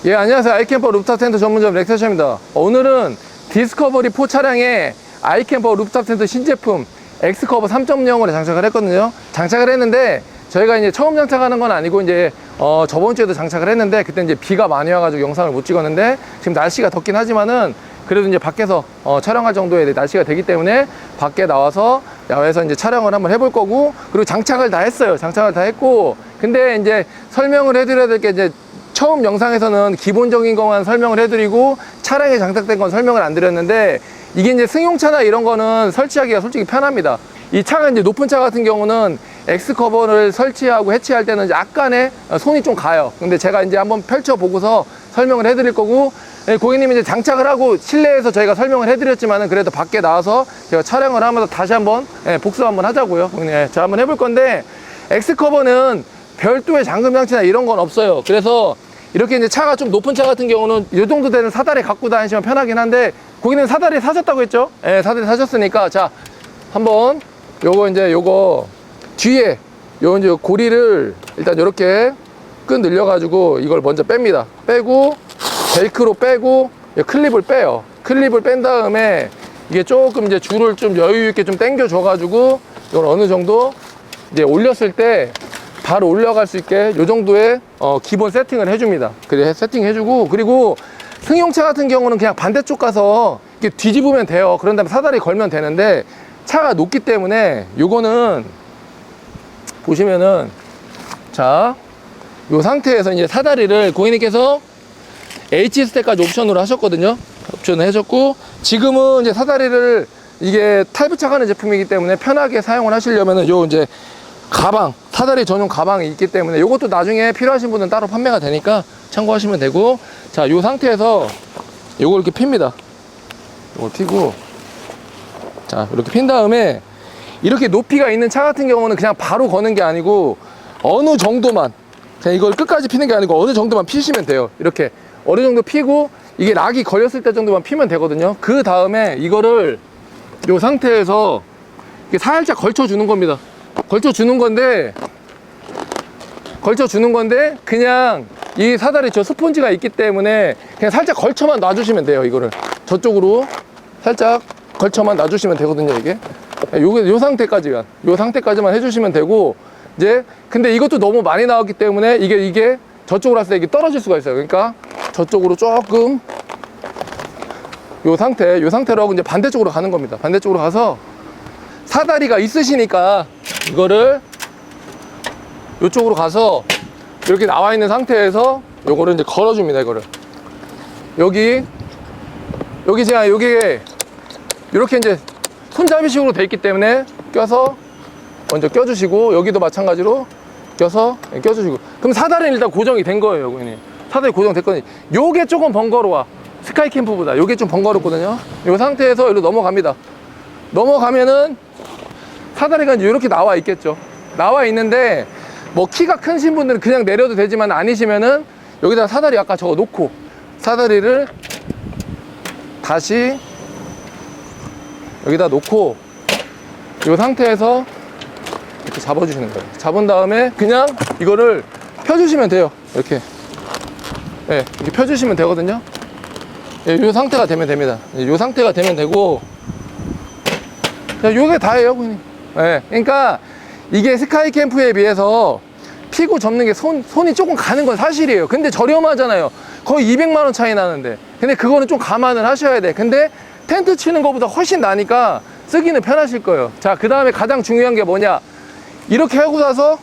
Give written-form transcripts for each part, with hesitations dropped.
예, 안녕하세요. 아이캠퍼 루프탑 텐트 전문점 렉서셔입니다. 오늘은 디스커버리 4 차량에 아이캠퍼 루프탑 텐트 신제품 엑스커버 3.0으로 장착을 했거든요. 장착을 했는데 저희가 이제 처음 장착하는 건 아니고 이제 저번 주에도 장착을 했는데 그때 이제 비가 많이 와가지고 영상을 못 찍었는데 지금 날씨가 덥긴 하지만은 그래도 이제 밖에서 촬영할 정도의 날씨가 되기 때문에 밖에 나와서 야외에서 이제 촬영을 한번 해볼 거고, 그리고 장착을 다 했어요. 장착을 다 했고, 근데 이제 설명을 해드려야 될 게 이제 처음 영상에서는 기본적인 것만 설명을 해드리고 차량에 장착된 건 설명을 안 드렸는데, 이게 이제 승용차나 이런 거는 설치하기가 솔직히 편합니다. 이 차가 이제 높은 차 같은 경우는 엑스커버를 설치하고 해치할 때는 약간의 손이 좀 가요. 근데 제가 이제 한번 펼쳐 보고서 설명을 해드릴 거고, 고객님이 이제 장착을 하고 실내에서 저희가 설명을 해드렸지만은 그래도 밖에 나와서 제가 촬영을 하면서 다시 한번 복습 한번 하자고요. 자, 한번 해볼 건데, 엑스커버는 별도의 잠금 장치나 이런 건 없어요. 그래서 이렇게 이제 차가 좀 높은 차 같은 경우는 이 정도 되는 사다리 갖고 다니시면 편하긴 한데, 고객님 사다리 사셨다고 했죠? 예, 사다리 사셨으니까 자, 한번 요거 뒤에 요 이제 고리를 일단 이렇게 끈 늘려가지고 이걸 먼저 뺍니다. 빼고 벨크로 빼고 클립을 빼요. 클립을 뺀 다음에 이게 조금 이제 줄을 좀 여유 있게 좀 당겨 줘가지고 이걸 어느 정도 이제 올렸을 때 바로 올라갈 수 있게 요 정도의 기본 세팅을 해줍니다. 그래 세팅해주고, 그리고 승용차 같은 경우는 그냥 반대쪽 가서 이렇게 뒤집으면 돼요. 그런 다음에 사다리 걸면 되는데 차가 높기 때문에 요거는 보시면은 자, 요 상태에서 이제 사다리를 고객님께서 H 스택까지 옵션으로 하셨거든요. 옵션을 해줬고, 지금은 이제 사다리를 이게 탈부착하는 제품이기 때문에 편하게 사용을 하시려면은 요 이제 가방, 사다리 전용 가방이 있기 때문에 요것도 나중에 필요하신 분은 따로 판매가 되니까 참고하시면 되고, 자, 요 상태에서 요걸 이렇게 핍니다. 요걸 피고, 자, 이렇게 핀 다음에 이렇게 높이가 있는 차 같은 경우는 그냥 바로 거는 게 아니고 어느 정도만, 그냥 이걸 끝까지 피는 게 아니고 어느 정도만 피시면 돼요. 이렇게 어느 정도 피고 이게 락이 걸렸을 때 정도만 피면 되거든요. 그 다음에 이거를 이 상태에서 이렇게 살짝 걸쳐주는 겁니다. 걸쳐주는 건데 그냥 이 사다리 저 스폰지가 있기 때문에 그냥 살짝 걸쳐만 놔주시면 돼요. 이거를 저쪽으로 살짝 걸쳐만 놔주시면 되거든요. 이게 요 상태까지만 해주시면 되고, 이제 근데 이것도 너무 많이 나왔기 때문에 이게 저쪽으로 왔을 때 이게 떨어질 수가 있어요. 그러니까 저쪽으로 조금 요 상태로 하고 이제 반대쪽으로 가는 겁니다. 반대쪽으로 가서 사다리가 있으시니까 이거를 요쪽으로 가서 이렇게 나와 있는 상태에서 요거를 이제 걸어줍니다. 이거를 여기 제가 여기에 이렇게 이제 손잡이식으로 돼 있기 때문에 껴서 먼저 껴주시고, 여기도 마찬가지로 껴서 껴주시고, 그럼 사다리는 일단 고정이 된 거예요. 고객님, 사다리 고정됐거든요. 요게 조금 번거로워. 스카이캠프보다 요게 좀 번거롭거든요. 요 상태에서 여기로 넘어갑니다. 넘어가면은 사다리가 이제 이렇게 나와 있겠죠. 나와 있는데 뭐 키가 크신 분들은 그냥 내려도 되지만, 아니시면은 여기다 사다리 아까 저거 놓고 사다리를 다시 여기다 놓고 이 상태에서 이렇게 잡아주시는 거예요. 잡은 다음에 그냥 이거를 펴주시면 돼요. 이렇게, 네, 이렇게 펴주시면 되거든요. 네, 이 상태가 되면 됩니다. 이 상태가 되면 되고, 이게 다예요, 그냥. 네, 그러니까 이게 스카이 캠프에 비해서 피고 접는 게 손이 조금 가는 건 사실이에요. 근데 저렴하잖아요. 거의 200만 원 차이 나는데. 근데 그거는 좀 감안을 하셔야 돼. 근데 텐트 치는 것보다 훨씬 나니까 쓰기는 편하실 거예요. 자, 그 다음에 가장 중요한 게 뭐냐, 이렇게 하고 나서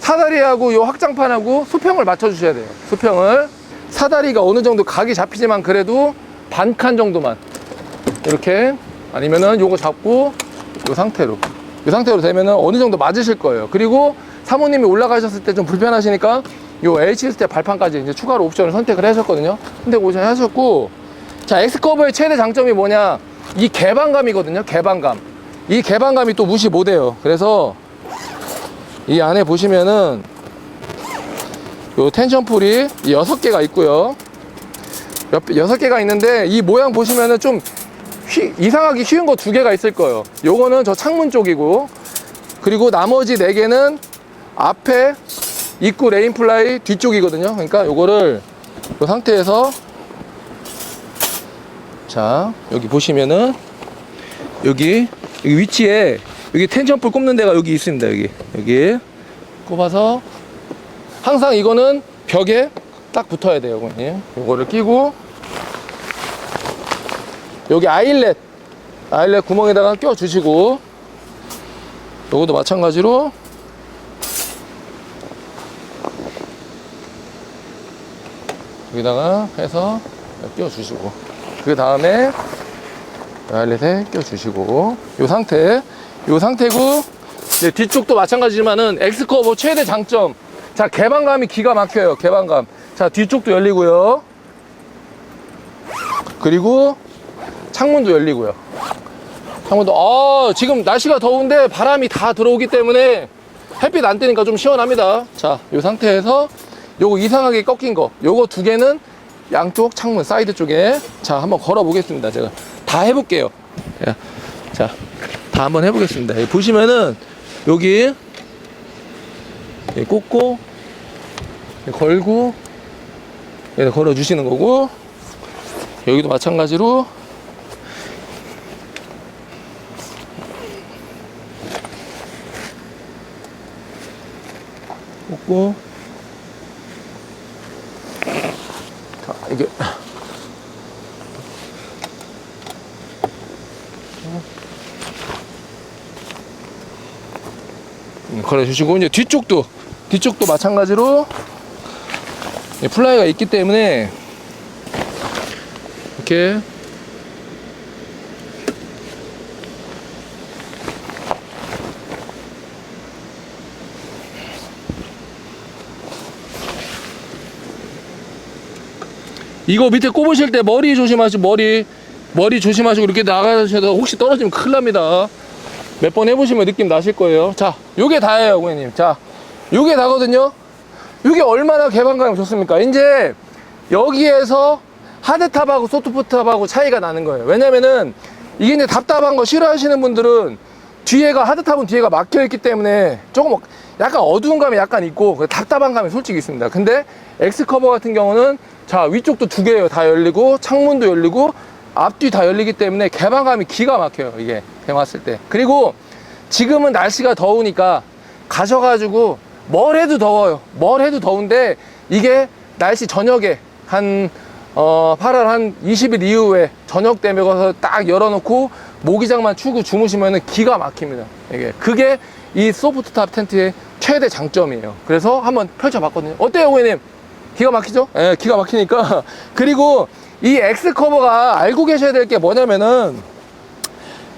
사다리하고 요 확장판하고 수평을 맞춰 주셔야 돼요. 수평을, 사다리가 어느 정도 각이 잡히지만 그래도 반 칸 정도만 이렇게, 아니면은 요거 잡고 요 상태로 되면은 어느 정도 맞으실 거예요. 그리고 사모님이 올라가셨을 때 좀 불편하시니까 요 H 스텝 발판까지 이제 추가로 옵션을 선택을 하셨거든요. 선택 옵션 하셨고, 자, 엑스커버의 최대 장점이 뭐냐, 이 개방감이거든요. 개방감. 이 개방감이 또 무시 못해요. 그래서 이 안에 보시면은 요 텐션풀이 6개가 있고요. 6개가 있는데 이 모양 보시면은 좀 이상하기 쉬운 거 2개가 있을 거예요. 요거는 저 창문 쪽이고, 그리고 나머지 4개는 앞에 입구 레인플라이 뒤쪽이거든요. 그러니까 요거를 이 상태에서 자, 여기 보시면은 여기 위치에 여기 텐션풀 꼽는 데가 여기 있습니다. 여기 꼽아서 항상 이거는 벽에 딱 붙어야 돼요, 고객님. 이거를 끼고 여기 아일렛 구멍에다가 껴 주시고, 요것도 마찬가지로 여기다가 해서 껴 주시고, 그 다음에 아일렛에 껴 주시고, 요 상태고, 이제 뒤쪽도 마찬가지지만은 엑스커버 최대 장점, 자, 개방감이 기가 막혀요. 개방감. 자, 뒤쪽도 열리고요, 그리고 창문도 열리고요. 지금 날씨가 더운데 바람이 다 들어오기 때문에 햇빛 안 뜨니까 좀 시원합니다. 자, 이 상태에서 요거 이상하게 꺾인 거, 요거 두 개는 양쪽 창문 사이드 쪽에, 자, 한번 걸어 보겠습니다. 제가 다 해볼게요. 자, 다 한번 해보겠습니다. 여기 보시면은 여기 꽂고 걸고 걸어 주시는 거고, 여기도 마찬가지로 꽂고, 자, 이게 걸어 주시고, 이제 뒤쪽도 마찬가지로 플라이가 있기 때문에 이렇게 이거 밑에 꼽으실 때 머리 조심하시고, 머리 조심하시고 이렇게 나가셔도 혹시 떨어지면 큰일 납니다. 몇 번 해보시면 느낌 나실 거예요. 자, 요게 다예요, 고객님. 자, 요게 다거든요. 요게 얼마나 개방감이 좋습니까? 이제 여기에서 하드탑하고 소프트탑하고 차이가 나는 거예요. 왜냐면은 이게 이제 답답한 거 싫어하시는 분들은 하드탑은 뒤에가 막혀있기 때문에 조금 약간 어두운 감이 약간 있고 답답한 감이 솔직히 있습니다. 근데 엑스커버 같은 경우는 자, 위쪽도 두 개예요. 다 열리고 창문도 열리고 앞뒤 다 열리기 때문에 개방감이 기가 막혀요. 이게 대놨을 때. 그리고 지금은 날씨가 더우니까 가셔가지고 뭘 해도 더워요. 뭘 해도 더운데 이게 날씨 저녁에 한 8월 한 20일 이후에 저녁 되면 가서 딱 열어놓고 모기장만 추고 주무시면은 기가 막힙니다. 그게 이 소프트탑 텐트의 최대 장점이에요. 그래서 한번 펼쳐봤거든요. 어때요, 고객님? 기가 막히죠? 예, 기가 막히니까. 그리고 이 엑스커버가 알고 계셔야 될 게 뭐냐면은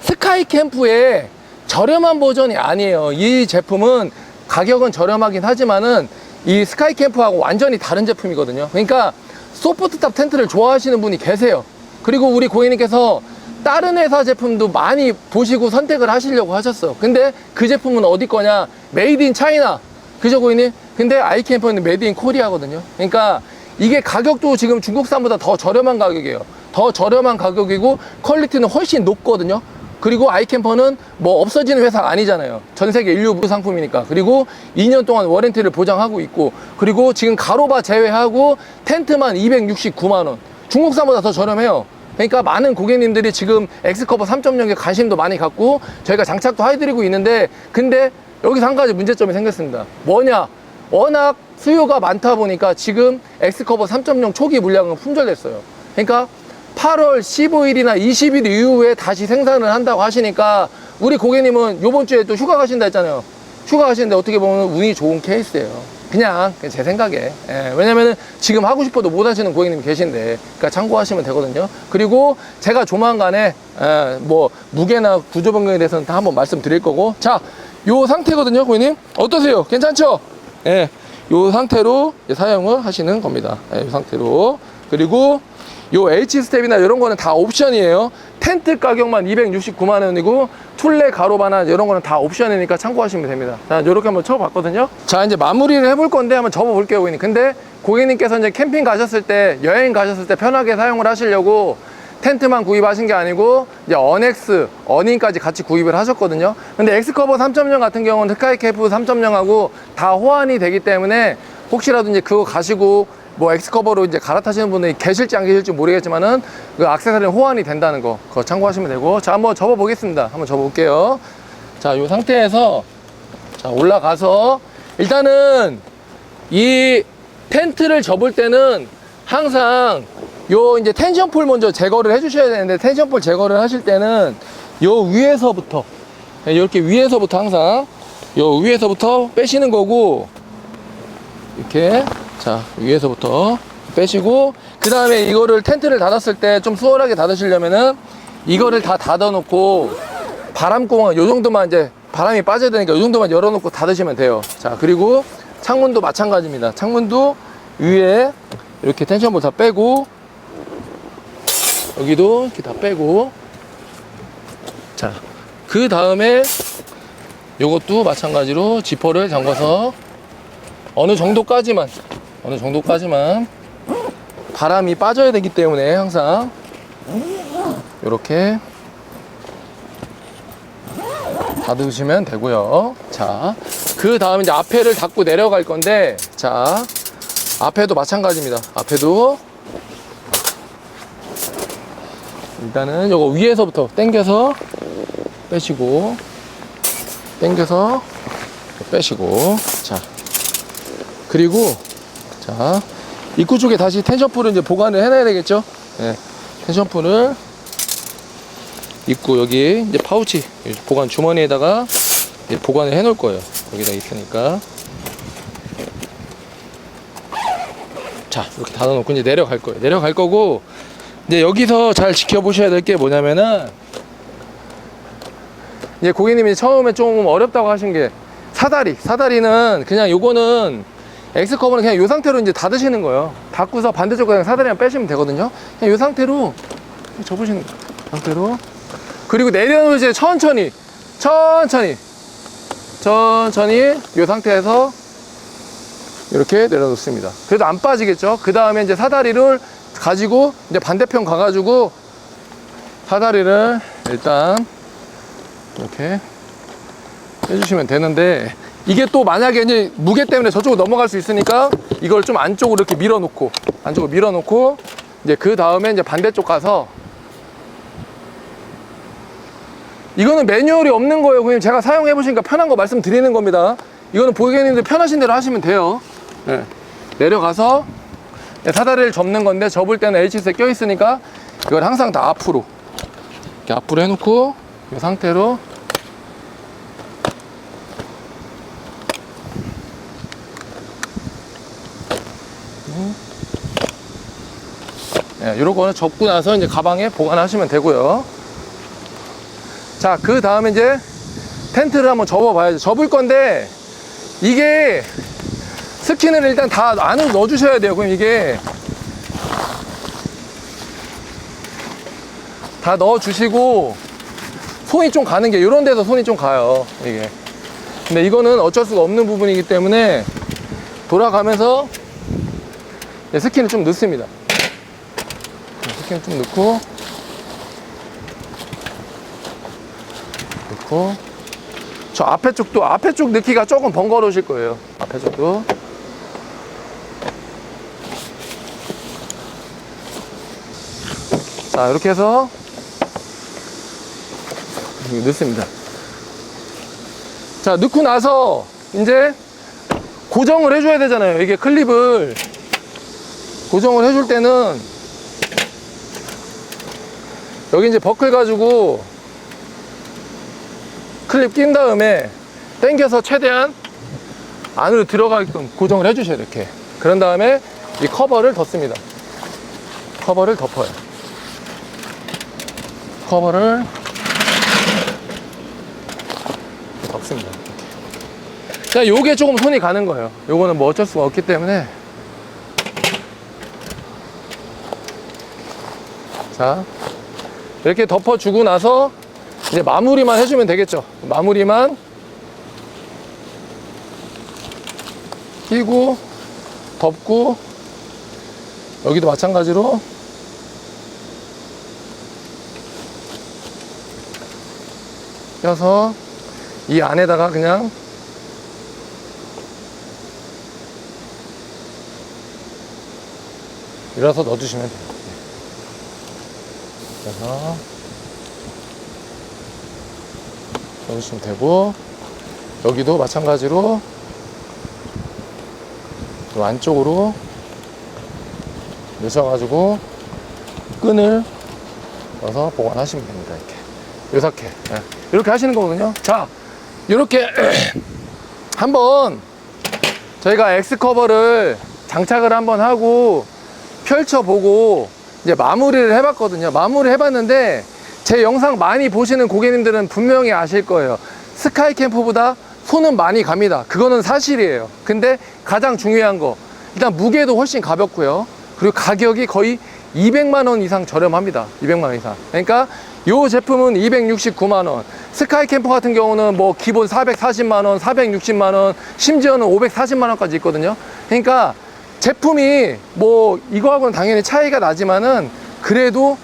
스카이캠프의 저렴한 버전이 아니에요. 이 제품은 가격은 저렴하긴 하지만은 이 스카이캠프하고 완전히 다른 제품이거든요. 그러니까 소프트탑 텐트를 좋아하시는 분이 계세요. 그리고 우리 고객님께서 다른 회사 제품도 많이 보시고 선택을 하시려고 하셨어. 근데 그 제품은 어디 거냐? 메이드 인 차이나. 그죠, 고객님? 근데 아이캠프는 메이드 인 코리아거든요. 그러니까 이게 가격도 지금 중국산보다 더 저렴한 가격이에요. 더 저렴한 가격이고 퀄리티는 훨씬 높거든요. 그리고 아이캠퍼는 뭐 없어지는 회사가 아니잖아요. 전 세계 인류 상품이니까. 그리고 2년 동안 워런티를 보장하고 있고, 그리고 지금 가로바 제외하고 텐트만 269만 원. 중국산보다 더 저렴해요. 그러니까 많은 고객님들이 지금 엑스커버 3.0에 관심도 많이 갖고 저희가 장착도 해드리고 있는데, 근데 여기서 한 가지 문제점이 생겼습니다. 뭐냐? 워낙 수요가 많다 보니까 지금 엑스커버 3.0 초기 물량은 품절됐어요. 그러니까 8월 15일이나 20일 이후에 다시 생산을 한다고 하시니까 우리 고객님은 요번 주에 또 휴가 가신다 했잖아요. 휴가 가시는데 어떻게 보면 운이 좋은 케이스예요. 그냥 제 생각에. 왜냐면은 지금 하고 싶어도 못 하시는 고객님이 계신데, 그러니까 참고하시면 되거든요. 그리고 제가 조만간에 뭐 무게나 구조 변경에 대해서는 다 한번 말씀드릴 거고, 자, 요 상태거든요, 고객님. 어떠세요? 괜찮죠? 예, 요 상태로 사용을 하시는 겁니다. 요 상태로. 그리고 요 H스텝이나 이런 거는 다 옵션이에요. 텐트 가격만 269만 원이고 툴레 가로바나 이런 거는 다 옵션이니까 참고하시면 됩니다. 자, 요렇게 한번 쳐봤거든요. 자, 이제 마무리를 해볼 건데 한번 접어볼게요, 고객님. 근데 고객님께서 이제 캠핑 가셨을 때, 여행 가셨을 때 편하게 사용을 하시려고 텐트만 구입하신 게 아니고 이제 어닝까지 같이 구입을 하셨거든요. 근데 엑스커버 3.0 같은 경우는 스카이캠프 3.0하고 다 호환이 되기 때문에 혹시라도 이제 그거 가시고 뭐 엑스커버로 이제 갈아타시는 분이 계실지 안 계실지 모르겠지만은 그 액세서리는 호환이 된다는 거 그거 참고하시면 되고. 자, 한번 접어 보겠습니다. 한번 접어 볼게요. 자, 이 상태에서 자, 올라가서 일단은 이 텐트를 접을 때는 항상 요 이제 텐션폴 먼저 제거를 해 주셔야 되는데, 텐션폴 제거를 하실 때는 요 위에서부터 이렇게 위에서부터 항상 요 위에서부터 빼시는 거고, 이렇게 자 위에서부터 빼시고, 그 다음에 이거를 텐트를 닫았을 때 좀 수월하게 닫으시려면은 이거를 다 닫아 놓고 바람구멍 요 정도만, 이제 바람이 빠져야 되니까 요 정도만 열어 놓고 닫으시면 돼요. 자, 그리고 창문도 마찬가지입니다. 창문도 위에 이렇게 텐션볼 다 빼고, 여기도 이렇게 다 빼고, 자, 그 다음에 요것도 마찬가지로 지퍼를 잠궈서 어느 정도까지만 바람이 빠져야 되기 때문에 항상 이렇게 닫으시면 되고요. 자, 그 다음에 이제 앞에를 닫고 내려갈 건데, 자, 앞에도 마찬가지입니다. 앞에도 일단은 요거 위에서부터 당겨서 빼시고, 당겨서 빼시고, 자, 그리고 자, 입구 쪽에 다시 텐션풀을 이제 보관을 해놔야 되겠죠. 네, 텐션풀을 입구 여기 이제 파우치 보관 주머니에다가 보관을 해 놓을 거예요. 여기다 있으니까. 자, 이렇게 닫아 놓고 이제 내려갈 거예요. 내려갈 거고, 이제 여기서 잘 지켜보셔야 될 게 뭐냐면은, 이제 고객님이 처음에 좀 어렵다고 하신 게 사다리는 그냥 요거는 엑스커버는 그냥 요 상태로 이제 닫으시는 거예요. 닫고서 반대쪽 그냥 사다리만 빼시면 되거든요. 그냥 요 상태로 접으시는 거예요. 상태로. 그리고 내려놓으세요. 천천히 요 상태에서 이렇게 내려놓습니다. 그래도 안 빠지겠죠. 그 다음에 이제 사다리를 가지고 이제 반대편 가가지고 사다리를 일단 이렇게 해주시면 되는데, 이게 또 만약에 이제 무게 때문에 저쪽으로 넘어갈 수 있으니까 이걸 좀 안쪽으로 이렇게 밀어놓고 이제 그 다음에 이제 반대쪽 가서, 이거는 매뉴얼이 없는 거예요. 그냥 제가 사용해 보시니까 편한 거 말씀드리는 겁니다. 이거는 고객님들 편하신 대로 하시면 돼요. 네. 내려가서 사다리를 접는 건데, 접을 때는 H셋 껴 있으니까 이걸 항상 다 앞으로 이렇게 앞으로 해놓고 이 상태로 이런 거는 접고 나서 이제 가방에 보관하시면 되고요. 자, 그 다음에 이제 텐트를 한번 접어 봐야죠. 접을 건데, 이게 스킨을 일단 다 안으로 넣어 주셔야 돼요. 그럼 이게 다 넣어 주시고, 손이 좀 가는 게 이런 데서 손이 좀 가요, 이게. 근데 이거는 어쩔 수가 없는 부분이기 때문에 돌아가면서 스킨을 좀 넣습니다. 스킨 좀 넣고 저 앞에 쪽 넣기가 조금 번거로우실 거예요. 앞에 쪽도. 자, 이렇게 해서 넣습니다. 자, 넣고 나서 이제 고정을 해줘야 되잖아요. 이게 클립을 고정을 해줄 때는 여기 이제 버클 가지고 클립 낀 다음에 당겨서 최대한 안으로 들어가게끔 고정을 해주셔야 돼요. 이렇게. 그런 다음에 이 커버를 덮습니다. 커버를 덮어요. 커버를 덮습니다. 이렇게. 자, 요게 조금 손이 가는 거예요. 요거는 뭐 어쩔 수가 없기 때문에. 자, 이렇게 덮어주고 나서 이제 마무리만 해주면 되겠죠. 마무리만 끼고 덮고, 여기도 마찬가지로 껴서 이 안에다가 그냥 밀어서 넣어주시면 돼요. 그래서 넣으시면 되고, 여기도 마찬가지로 또 안쪽으로 넣으셔가지고 끈을 넣어서 보관하시면 됩니다. 이렇게 이렇게 하시는 거거든요. 자, 이렇게 한번 저희가 X커버를 장착을 한번 하고 펼쳐보고 이제 마무리를 해봤거든요. 마무리 해봤는데 제 영상 많이 보시는 고객님들은 분명히 아실 거예요. 스카이캠프보다 손은 많이 갑니다. 그거는 사실이에요. 근데 가장 중요한 거, 일단 무게도 훨씬 가볍고요. 그리고 가격이 거의 200만원 이상 저렴합니다. 200만원 이상. 그러니까 이 제품은 269만원, 스카이캠퍼 같은 경우는 뭐 기본 440만원, 460만원, 심지어는 540만원까지 있거든요. 그러니까 제품이 뭐 이거하고는 당연히 차이가 나지만은 그래도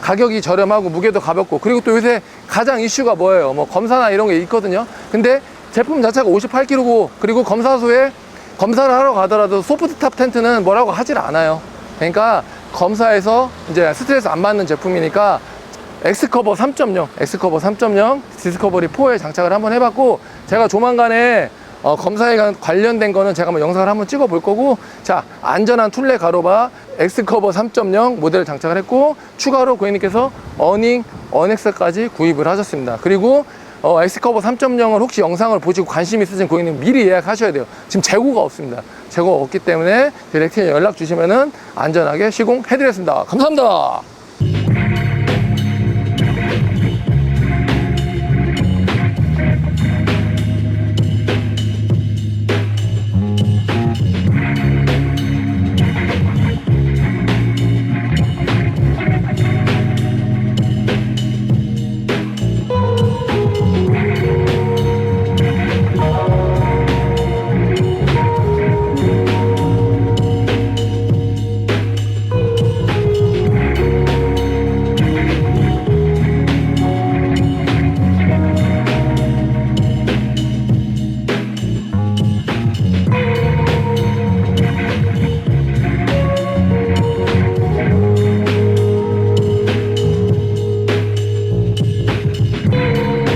가격이 저렴하고 무게도 가볍고, 그리고 또 요새 가장 이슈가 뭐예요? 뭐 검사나 이런 게 있거든요. 근데 제품 자체가 58kg고, 그리고 검사소에 검사를 하러 가더라도 소프트탑 텐트는 뭐라고 하질 않아요. 그러니까 검사에서 이제 스트레스 안 받는 제품이니까 엑스커버 3.0 디스커버리 4에 장착을 한번 해봤고, 제가 조만간에 검사에 관련된 거는 제가 한번 영상을 한번 찍어 볼 거고, 자, 안전한 툴레 가로바 엑스커버 3.0 모델을 장착을 했고, 추가로 고객님께서 어닝, 어넥스까지 구입을 하셨습니다. 그리고 엑스커버 3.0을 혹시 영상을 보시고 관심 있으신 고객님 미리 예약하셔야 돼요. 지금 재고가 없습니다. 재고가 없기 때문에 디렉트에 연락 주시면은 안전하게 시공해드리겠습니다. 감사합니다.